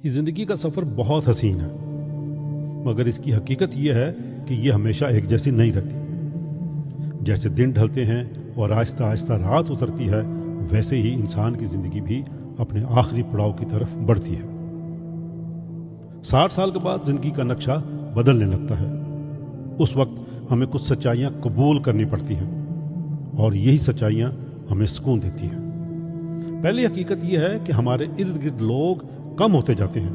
یہ زندگی کا سفر بہت حسین ہے، مگر اس کی حقیقت یہ ہے کہ یہ ہمیشہ ایک جیسی نہیں رہتی۔ جیسے دن ڈھلتے ہیں اور آہستہ آہستہ رات اترتی ہے، ویسے ہی انسان کی زندگی بھی اپنے آخری پڑاؤ کی طرف بڑھتی ہے۔ 60 سال کے بعد زندگی کا نقشہ بدلنے لگتا ہے۔ اس وقت ہمیں کچھ سچائیاں قبول کرنی پڑتی ہیں، اور یہی سچائیاں ہمیں سکون دیتی ہیں۔ پہلی حقیقت یہ ہے کہ ہمارے ارد گرد لوگ کم ہوتے جاتے ہیں۔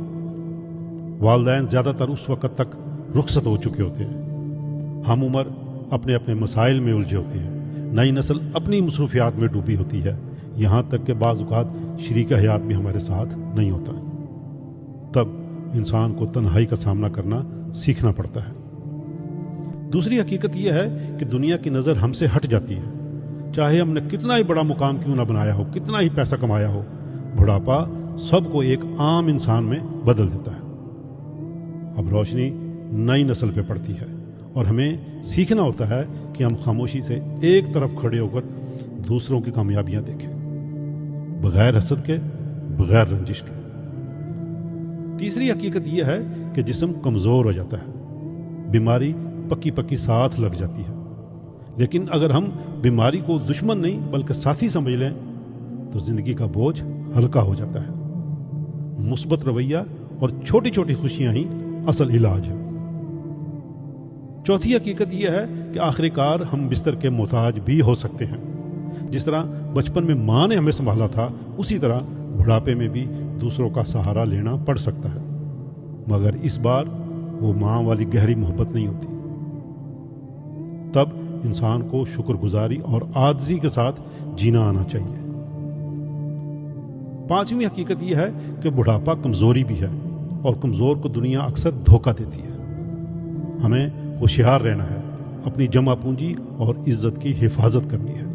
والدین زیادہ تر اس وقت تک رخصت ہو چکے ہوتے ہیں۔ ہم عمر اپنے اپنے مسائل میں الجھے ہوتے ہیں۔ نئی نسل اپنی مصروفیات میں ڈوبی ہوتی ہے، یہاں تک کہ بعض اوقات شریک حیات بھی ہمارے ساتھ نہیں ہوتا۔ تب انسان کو تنہائی کا سامنا کرنا سیکھنا پڑتا ہے۔ دوسری حقیقت یہ ہے کہ دنیا کی نظر ہم سے ہٹ جاتی ہے۔ چاہے ہم نے کتنا ہی بڑا مقام کیوں نہ بنایا ہو، کتنا ہی پیسہ کمایا ہو، بڑھاپا سب کو ایک عام انسان میں بدل دیتا ہے۔ اب روشنی نئی نسل پہ پڑتی ہے، اور ہمیں سیکھنا ہوتا ہے کہ ہم خاموشی سے ایک طرف کھڑے ہو کر دوسروں کی کامیابیاں دیکھیں، بغیر حسد کے، بغیر رنجش کے۔ تیسری حقیقت یہ ہے کہ جسم کمزور ہو جاتا ہے، بیماری پکی پکی ساتھ لگ جاتی ہے۔ لیکن اگر ہم بیماری کو دشمن نہیں بلکہ ساتھی سمجھ لیں تو زندگی کا بوجھ ہلکا ہو جاتا ہے۔ مثبت رویہ اور چھوٹی چھوٹی خوشیاں ہی اصل علاج ہے۔ چوتھی حقیقت یہ ہے کہ آخر کار ہم بستر کے محتاج بھی ہو سکتے ہیں۔ جس طرح بچپن میں ماں نے ہمیں سنبھالا تھا، اسی طرح بڑھاپے میں بھی دوسروں کا سہارا لینا پڑ سکتا ہے، مگر اس بار وہ ماں والی گہری محبت نہیں ہوتی۔ تب انسان کو شکر گزاری اور عاجزی کے ساتھ جینا آنا چاہیے۔ پانچویں حقیقت یہ ہے کہ بڑھاپا کمزوری بھی ہے، اور کمزور کو دنیا اکثر دھوکہ دیتی ہے۔ ہمیں ہوشیار رہنا ہے، اپنی جمع پونجی اور عزت کی حفاظت کرنی ہے۔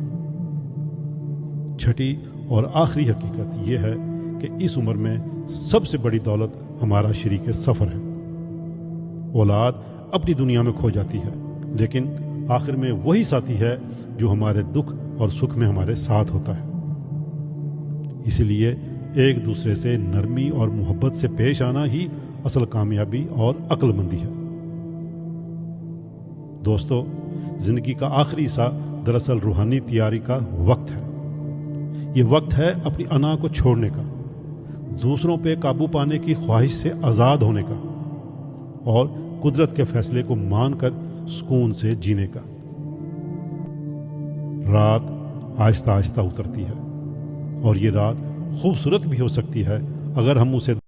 چھٹی اور آخری حقیقت یہ ہے کہ اس عمر میں سب سے بڑی دولت ہمارا شریک سفر ہے۔ اولاد اپنی دنیا میں کھو جاتی ہے، لیکن آخر میں وہی ساتھی ہے جو ہمارے دکھ اور سکھ میں ہمارے ساتھ ہوتا ہے۔ اسی لیے ایک دوسرے سے نرمی اور محبت سے پیش آنا ہی اصل کامیابی اور عقل مندی ہے۔ دوستو، زندگی کا آخری حصہ دراصل روحانی تیاری کا وقت ہے۔ یہ وقت ہے اپنی انا کو چھوڑنے کا، دوسروں پہ قابو پانے کی خواہش سے آزاد ہونے کا، اور قدرت کے فیصلے کو مان کر سکون سے جینے کا۔ رات آہستہ آہستہ اترتی ہے، اور یہ رات خوبصورت بھی ہو سکتی ہے اگر ہم اسے